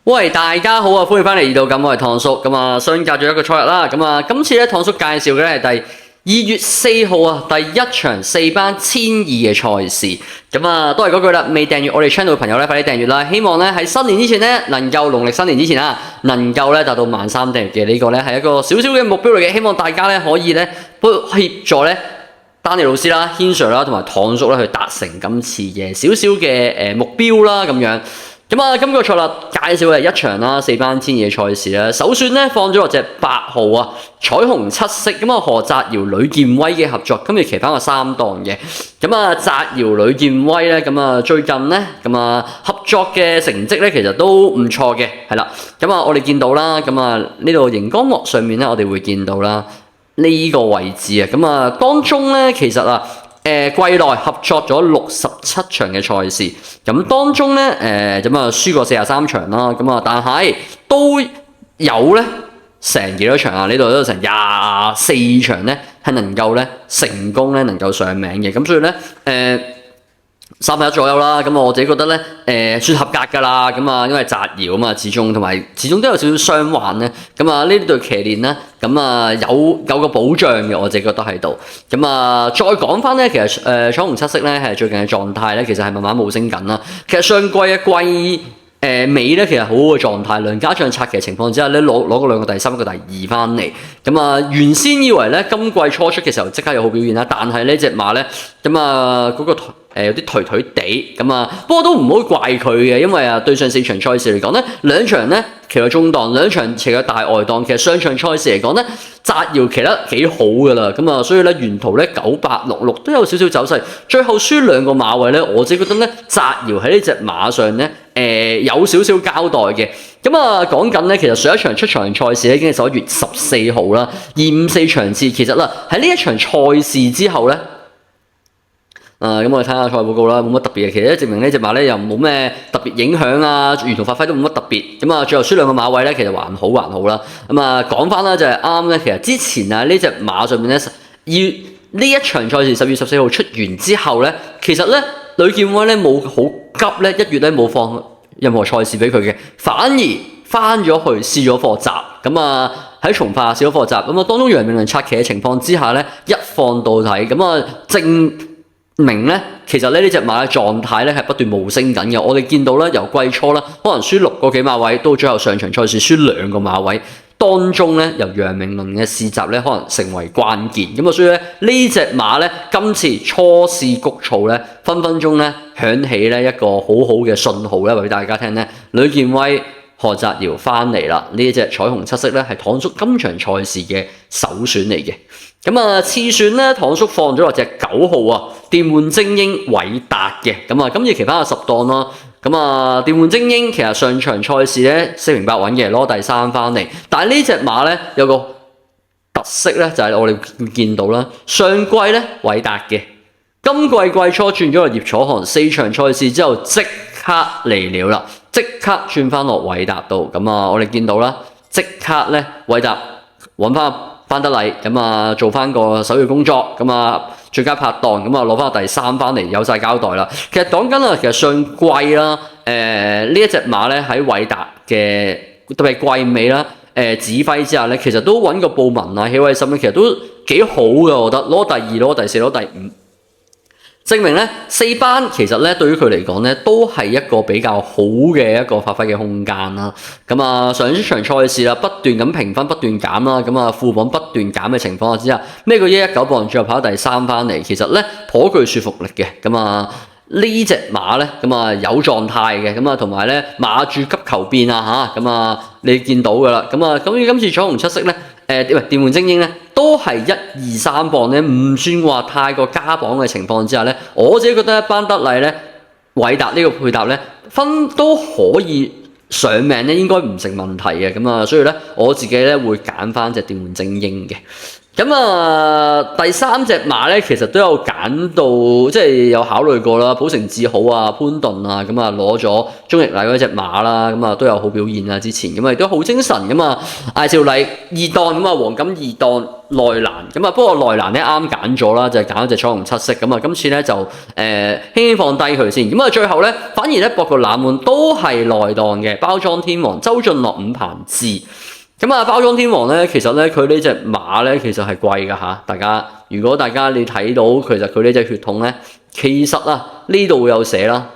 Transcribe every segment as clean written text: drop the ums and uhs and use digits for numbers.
喂，大家好啊！歡迎翻嚟呢度，咁我係唐叔，咁啊相隔咗一個賽日啦，咁啊今次咧唐叔介紹嘅咧係第2月4號啊第一場4班1200嘅賽事，咁啊都係嗰句啦，未訂閱我哋 channel 嘅朋友咧，快啲訂閱啦！希望咧喺新年之前咧，能夠農曆新年之前啊，能夠咧達到13000訂閱嘅呢個咧係一個少少嘅目標嚟嘅，希望大家咧可以咧協助咧丹尼老師啦、軒 Sir 啦同埋唐叔咧去達成今次嘅少少嘅目標啦咁樣。咁啊，今個賽日介紹嘅係一場啦，4班1200嘅賽事啦。首選咧放咗落隻8號啊，彩虹七色咁啊，何澤堯、呂健威嘅合作，今日騎翻個3檔嘅。咁啊，澤堯、呂健威咧，咁啊最近咧，咁啊合作嘅成績咧，其實都唔錯嘅，係啦。咁啊，我哋見到啦，咁啊呢度熒光幕上面咧，我哋會見到啦呢個位置啊。咁啊，當中咧其實啊。季內合作咗67場嘅賽事，咁當中咧咁啊輸過43場啦，咁啊但係都有咧成幾多場啊？呢度都有成24場咧係能夠咧成功咧能夠上名嘅，咁所以咧3分1左右啦，咁我自己覺得咧算合格㗎啦，咁啊因為澤堯啊嘛，始終都有少少傷患咧，咁啊呢隊騎練咧，咁啊有個保障嘅，我自己覺得喺度。咁啊再講翻咧，其實彩虹七色咧係最近嘅狀態咧，其實係慢慢冒升緊啦。其實上季嘅季尾咧，其實好好嘅狀態，梁家將策騎嘅情況之下咧，攞個兩個第3一個第2翻嚟。咁啊原先以為咧今季初出嘅時候即刻有好表現啦，但係呢隻馬咧咁啊嗰個有啲頹頹地咁啊，不過都唔好怪佢嘅，因為啊對上4場賽事嚟講咧，2場咧騎咗中檔，2場騎咗大外檔，其實雙場賽事嚟講咧，澤堯騎得幾好㗎啦，咁啊所以咧沿途咧9866都有少少走勢，最後輸2個馬位咧，我自己覺得咧澤堯喺呢隻馬上咧有少少交代嘅。咁啊講緊咧，其實上一場出場賽事咧已經係11月14號啦，254場次，其實啦喺呢一場賽事之後咧。咁我哋睇下賽報告啦，冇乜特別嘅，其實咧證明呢隻馬咧又冇咩特別影響啊，沿途發揮都冇乜特別，咁啊最後輸2個馬位咧，其實還好啦。咁啊講翻啦，就係啱咧，其實之前啊呢隻馬上面咧，呢一場賽事10月14號出完之後咧，其實咧呂健威咧冇好急咧1月咧冇放任何賽事俾佢嘅，反而翻咗去試咗課習，咁啊喺從化試咗課習，咁啊當中楊明倫策騎嘅情況之下咧，一放到底，咁啊證明咧，其實咧呢隻馬嘅狀態咧係不斷冒升緊嘅。我哋見到咧由季初啦，可能輸6個幾馬位，到最後上場賽事輸2個馬位，當中咧由楊明倫嘅試閘咧可能成為關鍵。咁啊，所以咧呢隻馬咧今次初試谷草咧，分分鐘咧響起咧一個好好嘅信號咧，話俾大家聽咧，呂健威、何澤堯翻嚟啦！呢隻彩虹七色咧係唐叔今場賽事嘅首選嚟嘅。咁啊次選咧，唐叔放咗落隻9號啊，電玩精英偉達嘅。咁啊今次騎翻個10檔啦。咁啊電玩精英其實上場賽事咧4平8穩嘅，攞第3翻嚟。但係呢隻馬咧有個特色咧，就係我哋會見到啦，上季咧偉達嘅，今季季初轉咗落葉楚航，4場賽事之後即刻嚟了啦，即刻轉翻落偉達度。咁啊我哋見到啦，即刻咧偉達揾翻得嚟，咁啊做翻個首要工作，咁啊最佳拍檔，咁啊攞翻個第3翻嚟，有晒交代啦。其實講緊啊，其實上季啦，呢一隻馬咧喺偉達嘅特別係季尾啦，指揮之下咧，其實都揾個布文啊、喜偉森咧，其實都幾好嘅，我覺得攞第2、攞第4、攞第5。證明咧4班其實咧對於佢嚟講咧都係一個比較好嘅一個發揮嘅空間啦。咁啊上一場賽事啦，不斷咁評分不斷減啦，咁啊副榜不斷減嘅情況之下，孭個119磅最後跑第3翻嚟，其實咧頗具說服力嘅。咁啊呢隻馬咧咁啊有狀態嘅，咁啊同埋咧馬住急求變啊嚇，咁啊你見到噶啦。咁啊今次彩虹七色咧電玩精英咧都係123磅咧，唔算話太過加磅嘅情況之下咧，我自己覺得一班得嚟咧，偉達呢個配搭咧分都可以上命咧，應該唔成問題嘅。咁啊，所以咧我自己咧會揀翻隻電玩精英嘅。咁第三隻馬咧，其實都有揀到，即係有考慮過啦。寶城志好啊、潘頓啊，咁攞咗中易禮嗰隻馬啦，咁都有好表現啊。之前咁亦都好精神咁艾少禮二檔咁黃金二檔內欄咁不過內欄咧啱揀咗啦，就係揀咗隻彩虹七色咁今次咧就輕輕放低佢先。咁最後咧反而咧博個冷門都係內檔嘅包裝天王周俊樂五棚志。咁包裝天王咧，其實咧佢呢隻馬咧，其實係貴噶吓。如果大家你睇到，其實佢呢隻血統咧，其實呢度有寫啦。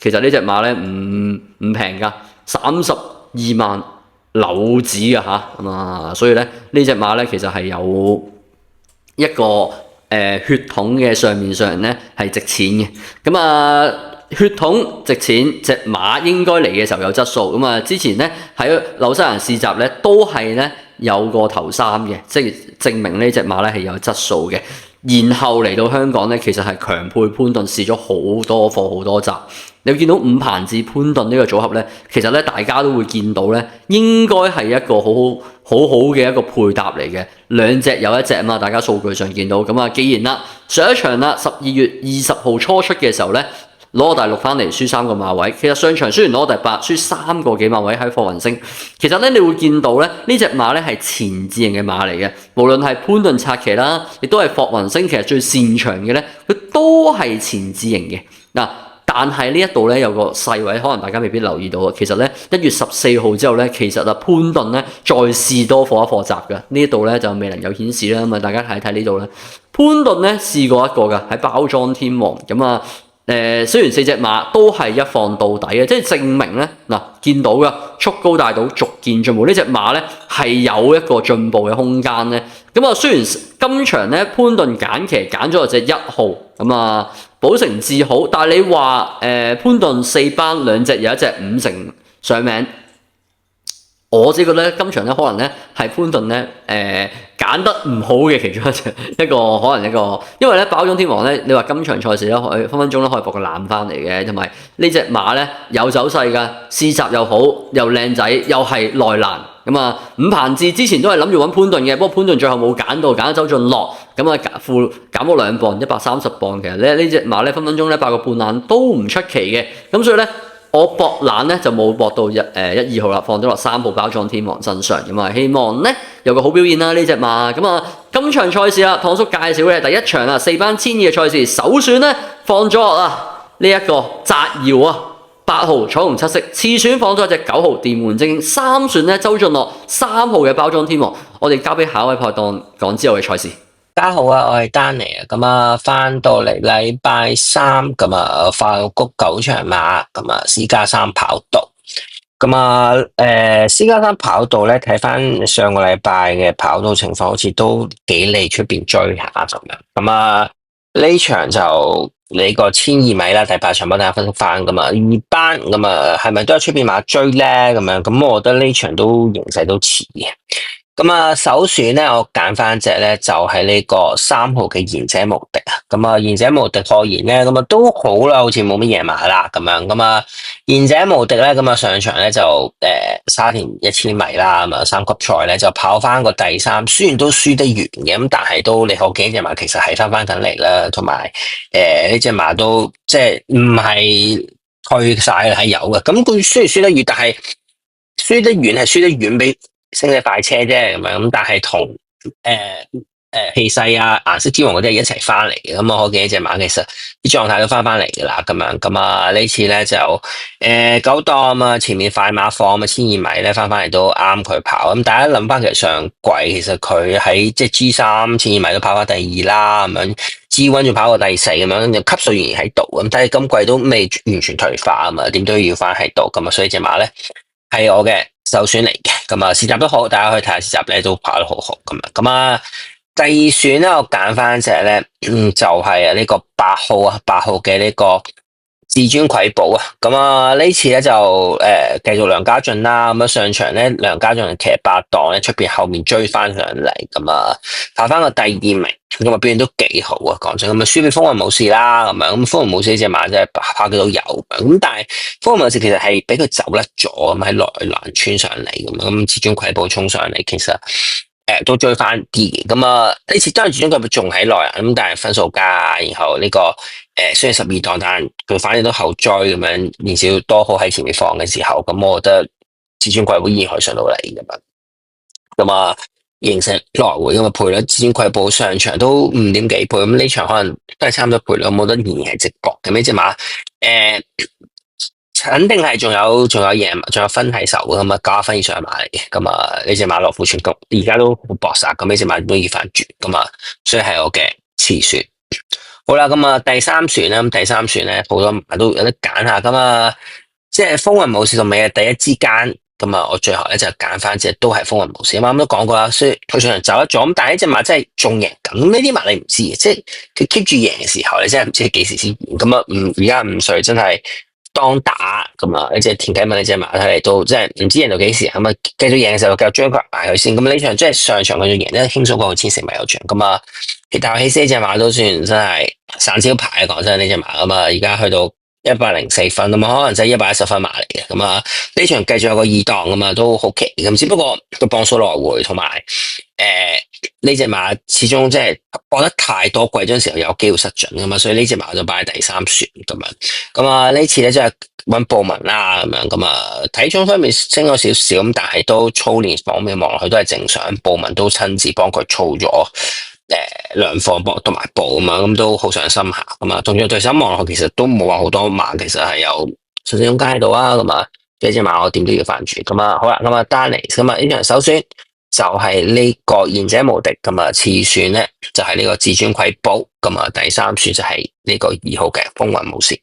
其實呢隻馬咧唔平噶，32萬紐紙噶吓。所以咧呢隻馬咧，其實係有一個血統嘅上面咧係值錢嘅。咁血統值錢，隻馬應該嚟嘅時候有質素。之前咧喺紐西蘭試閘咧都係咧有個頭三嘅，即係證明呢隻馬咧係有質素嘅。然後嚟到香港咧，其實係強配潘頓試咗好多課好多集。你會見到五棚至潘頓呢個組合咧，其實咧大家都會見到咧，應該係一個好好嘅一個配搭嚟嘅。兩隻有一隻大家數據上見到。既然上一場12月20號初出嘅時候咧，攞第6翻嚟，輸3個馬位。其實上場雖然攞第8，輸3個幾馬位喺霍雲星。其實咧，你會見到咧，呢隻馬咧係前置型嘅馬嚟嘅。無論係潘頓策騎啦，亦都係霍雲星，其實最擅長嘅咧，佢都係前置型嘅。但係呢一度咧有個細位，可能大家未必留意到啊。其實咧1月14號之後咧，其實潘頓咧再試多課一課閘嘅。呢一度咧就未能夠顯示啦。大家睇睇呢度咧，潘頓咧試過一個嘅喺包裝天王雖然4隻馬都係一放到底嘅，即係證明咧見到嘅速高大到逐漸進步。呢隻馬咧係有一個進步嘅空間咧。雖然今場咧潘頓揀騎揀咗隻1號寶城志好，但係你話潘頓4班兩隻有一隻5成上名。我自己覺得今場咧可能咧係潘頓咧揀得唔好嘅其中一個可能一個，因為咧包裝天王咧，你話今場賽事咧可以分分鐘咧可以搏個攬翻嚟嘅，同埋呢隻馬咧有走勢噶，試閘又好，又靚仔，又係內欄。五棚志之前都係諗住揾潘頓嘅，不過潘頓最後冇揀到，揀咗周俊樂。減咗2磅130磅，其實呢隻馬咧分分鐘咧8個半冷都唔出奇嘅。所以咧我搏冷咧就冇搏到1、2號啦，放咗落3號包裝天王身上。希望咧有個好表現啦呢隻馬。今場賽事唐叔介紹嘅第一場4班1200嘅賽事，首選咧放咗呢一個澤堯8號彩虹七色，次選放咗隻9號電門精英，三選咧周俊樂3號嘅包裝天王。我哋交俾下一位拍檔講之後嘅賽事。大家好啊，我係丹尼啊，翻到嚟禮拜3快谷9場馬，私家山跑道，私家山跑道咧睇翻上個禮拜嘅跑道情況，好似都幾利出邊追下咁樣，呢場就你個1200米啦，第8場幫大家分析翻二班係咪都係出邊馬追咧咁我覺得呢場都形勢都似嘅。首選咧，我揀翻隻咧就係呢個3號嘅賢者無敵啊！賢者無敵可言咧，都好啦，好似冇乜嘢馬啦賢者無敵咧，上場咧就沙田1000米啦3級賽咧就跑翻個第3，雖然都輸得完嘅，但係都你可見隻馬其實係翻緊嚟啦，同埋呢隻馬都即係唔係退晒係有嘅，佢雖然輸得遠，但係輸得遠係輸得遠比升隻快車啫但係同氣勢顏色之王嗰啲係一齊翻嚟嘅，可見呢隻馬其實啲狀態都翻嚟噶啦呢次咧就9檔前面快馬放1200米咧翻嚟都啱佢跑，大家諗翻其實上季其實佢喺即係 G3 1200米都跑翻第2啦G1 仲跑過第4級數仍然喺度但係今季都未完全退化點都要翻喺度所以隻馬咧係我嘅首選嚟嘅，試閘都好，大家可以睇下試閘咧都跑得好好第二選咧我揀翻隻咧，就係呢個8號嘅呢個至尊瑰寶呢次咧就繼續梁家俊啦，上場咧梁家俊騎8檔咧出邊後面追翻上嚟跑翻個第2名，表現都幾好講真輸俾風雲武士啦風雲武士呢隻馬真係跑幾到有但係風雲武士其實係俾佢走甩咗喺內欄穿上嚟至尊瑰寶衝上嚟，其實都追翻啲嘅。咁啊呢次當然至尊貴寶仲喺內啊，咁但係分數加，然後呢、個雖然12檔，但佢反正都後追咁樣，年少多好喺前面放嘅時候，咁我覺得至尊貴寶依然可以上到嚟咁樣。咁啊，形成來回咁啊，賠率至尊貴寶上場都5.幾倍，咁呢場可能都係差唔多賠率，我冇得仍然係直角咁呢隻馬，肯定係仲有贏，仲有分係手嘅，咁啊9分以上嘅馬嚟嘅，咁啊呢隻馬落庫存局而家都好搏殺，咁呢隻馬都要翻轉，咁啊，所以係我嘅次選。好啦，咁啊第三選咧，咁第三選咧好多馬都有得揀下，咁啊即係風雲武士同美日第一之間。咁啊，我最後咧就揀翻隻都係風雲武士，啱啱都講過啦，所以佢上場走得咗，咁但係呢隻馬真係仲贏緊，咁呢啲馬你唔知嘅，即係佢 keep 住贏嘅時候，你真係唔知佢幾時先贏，咁啊而家5歲真係當打咁啊，呢隻田啟文呢隻馬睇嚟都即係唔知贏到幾時，咁啊繼續贏嘅時候繼續將佢埋佢先，咁呢場即係上場佢仲贏得輕鬆過1000成米有獎，咁啊，但係希斯呢隻馬都算真係散招牌啊，講真呢隻馬咁啊，而家去到104分，咁啊可能就係110分馬嚟嘅，咁啊呢場繼續有個2檔咁啊都好奇，咁只不過個磅數來回同埋呢隻馬始終即係博得太多貴嗰陣時候有機會失準噶嘛，所以呢隻馬就擺喺第3選咁樣，咁啊呢次咧即係揾布文啦咁樣，咁啊體重方面升咗少少，咁但係都操練方面望落去都係正常，布文都親自幫佢操咗。量貨博同埋步啊嘛，咁都好上心下咁啊。同樣對手望落去，其實都冇話好多馬，其實係有上升空間喺度啊。咁啊，呢隻馬我點都要翻住。咁啊，好啦，咁啊，丹尼咁啊，呢場首選就係呢個賢者無敵，咁啊，次選咧就係呢個至尊貴寶，咁啊，第3選就係呢個2號嘅風雲武士。